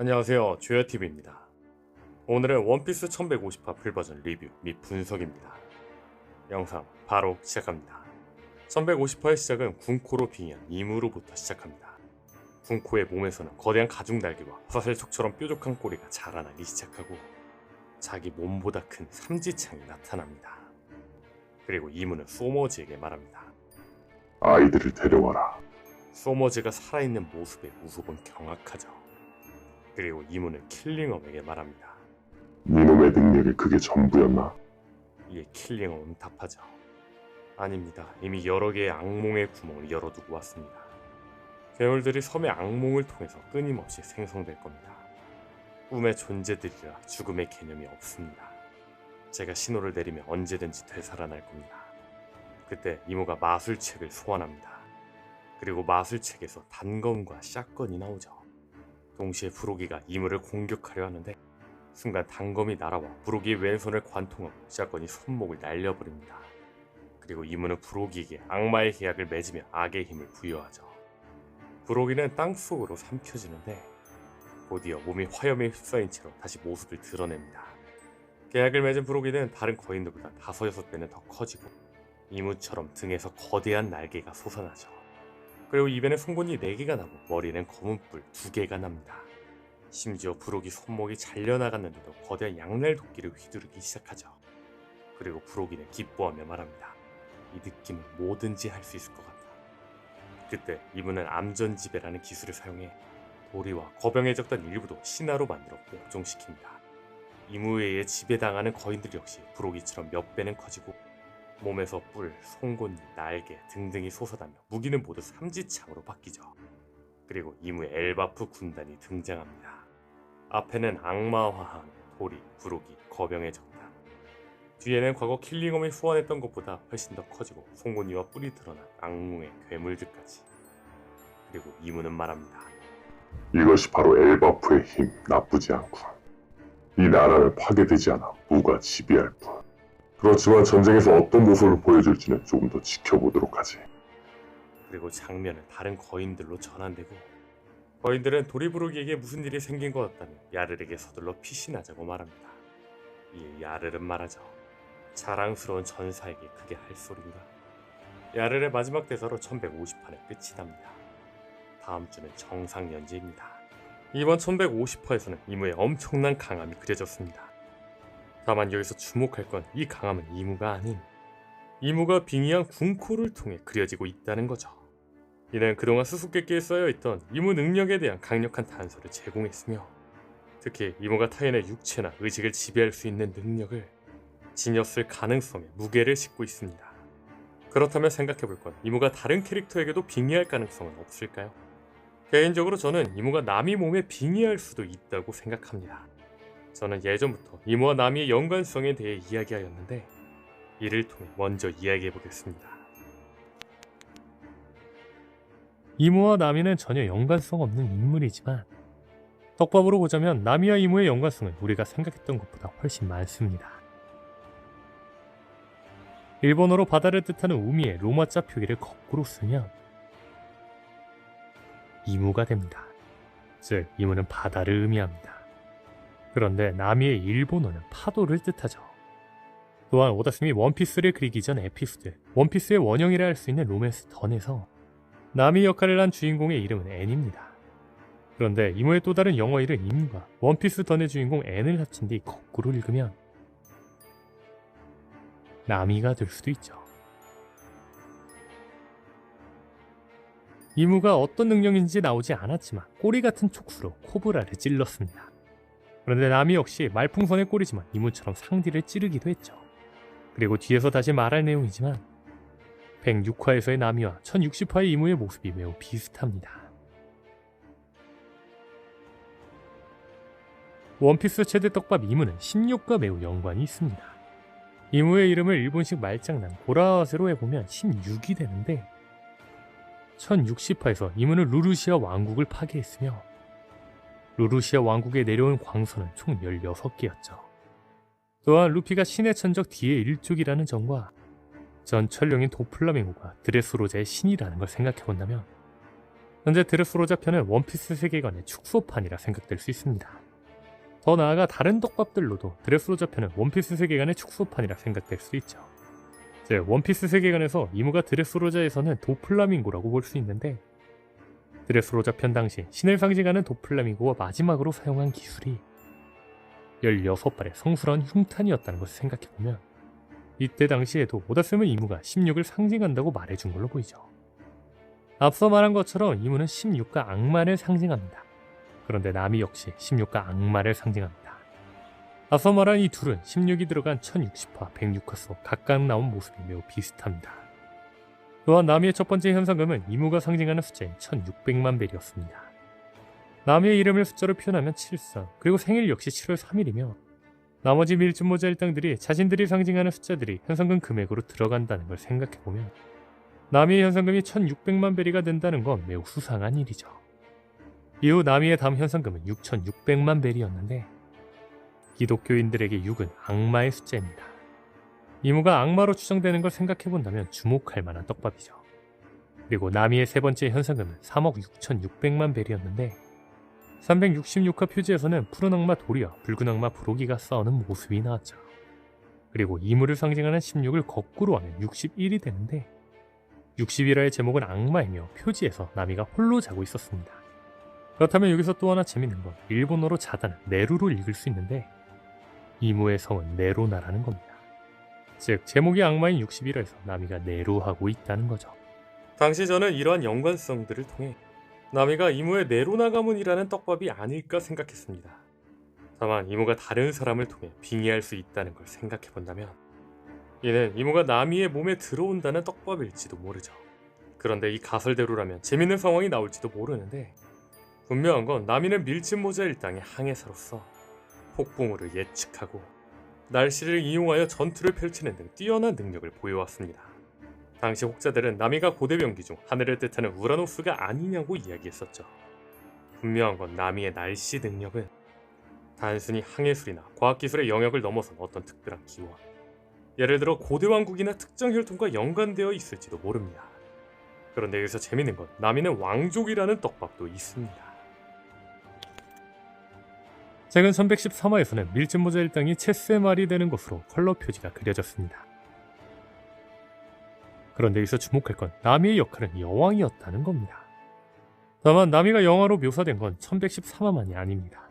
안녕하세요, 주야TV입니다. 오늘은 원피스 1150화 풀버전 리뷰 및 분석입니다. 영상 바로 시작합니다. 1150화의 시작은 군코로 빙의한 이무로부터 시작합니다. 군코의 몸에서는 거대한 가죽 날개와 화살촉처럼 뾰족한 꼬리가 자라나기 시작하고 자기 몸보다 큰 삼지창이 나타납니다. 그리고 이무는 소머즈에게 말합니다. 아이들을 데려와라. 소머즈가 살아있는 모습에 우sob은 경악하죠. 그리고 이무는 킬링엄에게 말합니다. 니놈의 능력이 그게 전부였나? 이에 킬링엄은 답하죠. 아닙니다. 이미 여러 개의 악몽의 구멍을 열어두고 왔습니다. 괴물들이 섬의 악몽을 통해서 끊임없이 생성될 겁니다. 꿈의 존재들이라 죽음의 개념이 없습니다. 제가 신호를 내리면 언제든지 되살아날 겁니다. 그때 이모가 마술책을 소환합니다. 그리고 마술책에서 단검과 샷건이 나오죠. 동시에 브로기가 이무를 공격하려 하는데 순간 단검이 날아와 브로기의 왼손을 관통하고 샷건이 손목을 날려버립니다. 그리고 이무는 브로기에게 악마의 계약을 맺으며 악의 힘을 부여하죠. 브로기는 땅속으로 삼켜지는데 곧이어 몸이 화염에 휩싸인 채로 다시 모습을 드러냅니다. 계약을 맺은 브로기는 다른 거인들보다 5-6배는 더 커지고 이무처럼 등에서 거대한 날개가 솟아나죠. 그리고 입에는 송곳니 4개가 나고 머리에는 검은 뿔 2개가 납니다. 심지어 브로기 손목이 잘려나갔는데도 거대한 양날 도끼를 휘두르기 시작하죠. 그리고 브로기는 기뻐하며 말합니다. 이 느낌은 뭐든지 할 수 있을 것 같다. 그때 이무는 암전지배라는 기술을 사용해 도리와 거병에 적던 일부도 신화로 만들어 복종시킵니다. 이무에 의해 지배당하는 거인들 역시 브로기처럼 몇 배는 커지고 몸에서 뿔, 송곳니, 날개 등등이 솟아나며 무기는 모두 삼지창으로 바뀌죠. 그리고 이무의 엘바프 군단이 등장합니다. 앞에는 악마화한 도리, 브로기, 거병의 정단. 뒤에는 과거 킬링엄이 소환했던 것보다 훨씬 더 커지고 송곳니와 뿔이 드러난 악몽의 괴물들까지. 그리고 이무는 말합니다. 이것이 바로 엘바프의 힘, 나쁘지 않군. 이 나라를 파괴되지 않아 무가 지배할 뿐. 그렇지만 전쟁에서 어떤 모습을 보여줄지는 조금 더 지켜보도록 하지. 그리고 장면은 다른 거인들로 전환되고 거인들은 도리브로기에게 무슨 일이 생긴 것 같다며 야르에게 서둘러 피신하자고 말합니다. 이에 야르는 말하죠. 자랑스러운 전사에게 그게 할 소린가? 야르의 마지막 대사로 1150판의 끝이 납니다. 다음 주는 정상연재입니다. 이번 1150화에서는 이무의 엄청난 강함이 그려졌습니다. 다만 여기서 주목할 건 이 강함은 이무가 아닌 이무가 빙의한 군코를 통해 그려지고 있다는 거죠. 이는 그동안 수수께끼에 쌓여있던 이무 능력에 대한 강력한 단서를 제공했으며 특히 이무가 타인의 육체나 의식을 지배할 수 있는 능력을 지녔을 가능성에 무게를 싣고 있습니다. 그렇다면 생각해볼 건 이무가 다른 캐릭터에게도 빙의할 가능성은 없을까요? 개인적으로 저는 이무가 나미 몸에 빙의할 수도 있다고 생각합니다. 저는 예전부터 이무와 나미의 연관성에 대해 이야기하였는데 이를 통해 먼저 이야기해보겠습니다. 이무와 나미는 전혀 연관성 없는 인물이지만 떡밥으로 보자면 나미와 이무의 연관성은 우리가 생각했던 것보다 훨씬 많습니다. 일본어로 바다를 뜻하는 우미의 로마자 표기를 거꾸로 쓰면 이무가 됩니다. 즉 이무는 바다를 의미합니다. 그런데 나미의 일본어는 파도를 뜻하죠. 또한 오다스미 원피스를 그리기 전 에피소드 원피스의 원형이라 할 수 있는 로맨스 던에서 나미 역할을 한 주인공의 이름은 앤입니다. 그런데 이모의 또 다른 영어 이름 임과 원피스 던의 주인공 앤을 합친 뒤 거꾸로 읽으면 나미가 될 수도 있죠. 이무가 어떤 능력인지 나오지 않았지만 꼬리 같은 촉수로 코브라를 찔렀습니다. 그런데 나미 역시 말풍선의 꼬리지만 이무처럼 상디를 찌르기도 했죠. 그리고 뒤에서 다시 말할 내용이지만 106화에서의 나미와 1060화의 이무의 모습이 매우 비슷합니다. 원피스 최대 떡밥 이무는 16과 매우 연관이 있습니다. 이무의 이름을 일본식 말장난 고라와세로 해보면 16이 되는데 1060화에서 이무는 루루시아 왕국을 파괴했으며 루루시아 왕국에 내려온 광선은 총 16개였죠. 또한 루피가 신의 천적 뒤의 일족이라는 점과 전 천령인 도플라밍고가 드레스로자의 신이라는 걸 생각해본다면 현재 드레스로자 편은 원피스 세계관의 축소판이라 생각될 수 있습니다. 더 나아가 다른 떡밥들로도 드레스로자 편은 원피스 세계관의 축소판이라 생각될 수 있죠. 즉 원피스 세계관에서 이무가 드레스로자에서는 도플라밍고라고 볼 수 있는데, 드레스로자 편 당시 신을 상징하는 도플라밍고가 마지막으로 사용한 기술이 16발의 성스러운 흉탄이었다는 것을 생각해보면 이때 당시에도 오다쌤은 이무가 16을 상징한다고 말해준 걸로 보이죠. 앞서 말한 것처럼 이무는 16과 악마를 상징합니다. 그런데 나미 역시 16과 악마를 상징합니다. 앞서 말한 이 둘은 16이 들어간 1060화, 106화서 각각 나온 모습이 매우 비슷합니다. 또한 나미의 첫 번째 현상금은 이무가 상징하는 숫자인 1600만 벨이었습니다. 나미의 이름을 숫자로 표현하면 73, 그리고 생일 역시 7월 3일이며 나머지 밀짚모자 일당들이 자신들이 상징하는 숫자들이 현상금 금액으로 들어간다는 걸 생각해보면 나미의 현상금이 1600만 벨이가 된다는 건 매우 수상한 일이죠. 이후 나미의 다음 현상금은 6600만 벨이었는데, 기독교인들에게 6은 악마의 숫자입니다. 이무가 악마로 추정되는 걸 생각해본다면 주목할 만한 떡밥이죠. 그리고 나미의 세 번째 현상금은 3억 6600만 벨이었는데 366화 표지에서는 푸른 악마 도리와 붉은 악마 브로기가 싸우는 모습이 나왔죠. 그리고 이무를 상징하는 16을 거꾸로 하면 61이 되는데 61화의 제목은 악마이며 표지에서 나미가 홀로 자고 있었습니다. 그렇다면 여기서 또 하나 재밌는 건 일본어로 자다는 네루로 읽을 수 있는데 이무의 성은 네로나라는 겁니다. 즉 제목이 악마인 61화에서 나미가 네로하고 있다는 거죠. 당시 저는 이러한 연관성들을 통해 나미가 이무의 네로나 가문이라는 떡밥이 아닐까 생각했습니다. 다만 이무가 다른 사람을 통해 빙의할 수 있다는 걸 생각해본다면 이는 이무가 나미의 몸에 들어온다는 떡밥일지도 모르죠. 그런데 이 가설대로라면 재밌는 상황이 나올지도 모르는데, 분명한 건 나미는 밀짚모자 일당의 항해사로서 폭풍우를 예측하고 날씨를 이용하여 전투를 펼치는 등 뛰어난 능력을 보여왔습니다. 당시 혹자들은 나미가 고대병기 중 하늘을 뜻하는 우라노스가 아니냐고 이야기했었죠. 분명한 건 나미의 날씨 능력은 단순히 항해술이나 과학기술의 영역을 넘어선 어떤 특별한 기원, 예를 들어 고대왕국이나 특정 혈통과 연관되어 있을지도 모릅니다. 그런데 여기서 재밌는 건 나미는 왕족이라는 떡밥도 있습니다. 최근 1113화에서는 밀짚모자 일당이 체스의 말이 되는 것으로 컬러 표지가 그려졌습니다. 그런데 여기서 주목할 건 나미의 역할은 여왕이었다는 겁니다. 다만 나미가 영화로 묘사된 건 1113화만이 아닙니다.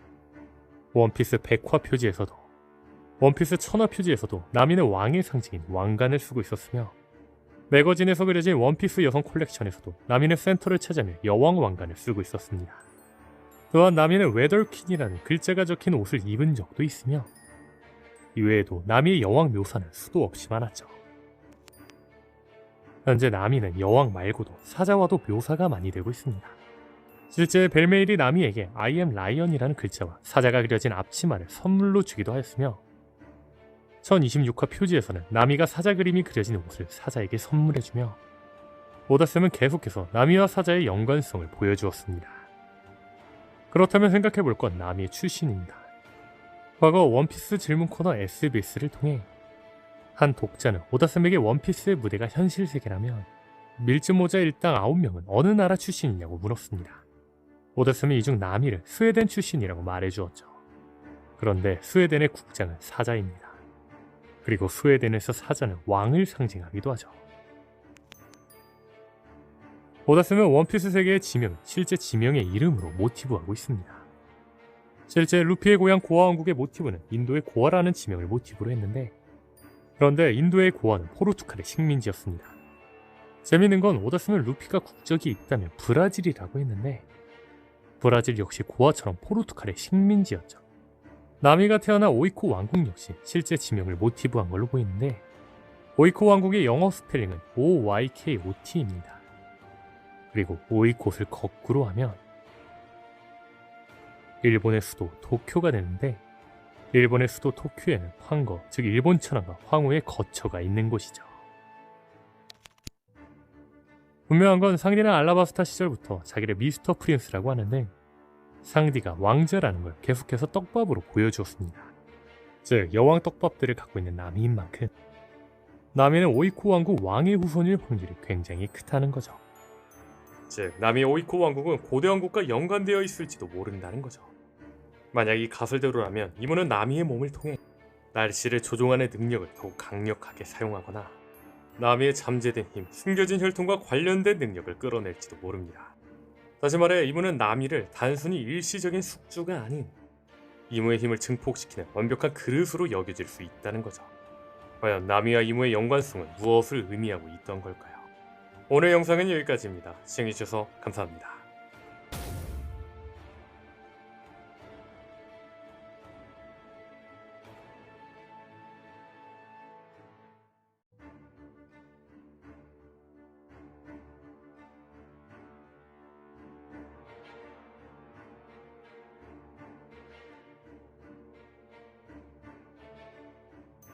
원피스 100화 표지에서도, 원피스 1000화 표지에서도 나미는 왕의 상징인 왕관을 쓰고 있었으며, 매거진에서 그려진 원피스 여성 콜렉션에서도 나미는 센터를 차지하며 여왕 왕관을 쓰고 있었습니다. 또한 나미는 웨덜퀸이라는 글자가 적힌 옷을 입은 적도 있으며, 이외에도 나미의 여왕 묘사는 수도 없이 많았죠. 현재 나미는 여왕 말고도 사자와도 묘사가 많이 되고 있습니다. 실제 벨메일이 나미에게 I am lion이라는 글자와 사자가 그려진 앞치마를 선물로 주기도 하였으며, 1026화 표지에서는 나미가 사자 그림이 그려진 옷을 사자에게 선물해주며, 오다쌤은 계속해서 나미와 사자의 연관성을 보여주었습니다. 그렇다면 생각해볼 건 나미의 출신입니다. 과거 원피스 질문 코너 SBS를 통해 한 독자는 오다쌤에게 원피스의 무대가 현실 세계라면 밀짚모자 일당 9명은 어느 나라 출신이냐고 물었습니다. 오다쌤이 이 중 나미를 스웨덴 출신이라고 말해주었죠. 그런데 스웨덴의 국장은 사자입니다. 그리고 스웨덴에서 사자는 왕을 상징하기도 하죠. 오다쌤은 원피스 세계의 지명을 실제 지명의 이름으로 모티브하고 있습니다. 실제 루피의 고향 고아 왕국의 모티브는 인도의 고아라는 지명을 모티브로 했는데, 그런데 인도의 고아는 포르투갈의 식민지였습니다. 재밌는 건 오다쌤은 루피가 국적이 있다면 브라질이라고 했는데, 브라질 역시 고아처럼 포르투갈의 식민지였죠. 나미가 태어난 오이코 왕국 역시 실제 지명을 모티브한 걸로 보이는데, 오이코 왕국의 영어 스펠링은 OYKOT입니다. 그리고 오이콧을 거꾸로 하면 일본의 수도 도쿄가 되는데, 일본의 수도 도쿄에는 황거, 즉 일본 천황과 황후의 거처가 있는 곳이죠. 분명한 건 상디는 알라바스타 시절부터 자기를 미스터 프린스라고 하는데, 상디가 왕자라는 걸 계속해서 떡밥으로 보여주었습니다. 즉 여왕 떡밥들을 갖고 있는 나미인 만큼 나미는 오이코 왕국 왕의 후손일 확률이 굉장히 크다는 거죠. 즉 남이의 오이코 왕국은 고대 왕국과 연관되어 있을지도 모른다는 거죠. 만약 이 가설대로라면 이문은 나미의 몸을 통해 날씨를 조종하는 능력을 더욱 강력하게 사용하거나 나미의 잠재된 힘, 숨겨진 혈통과 관련된 능력을 끌어낼지도 모릅니다. 다시 말해 이문은 나미를 단순히 일시적인 숙주가 아닌 이무의 힘을 증폭시키는 완벽한 그릇으로 여겨질 수 있다는 거죠. 과연 나미와 이무의 연관성은 무엇을 의미하고 있던 걸까요? 오늘 영상은 여기까지입니다. 시청해주셔서 감사합니다.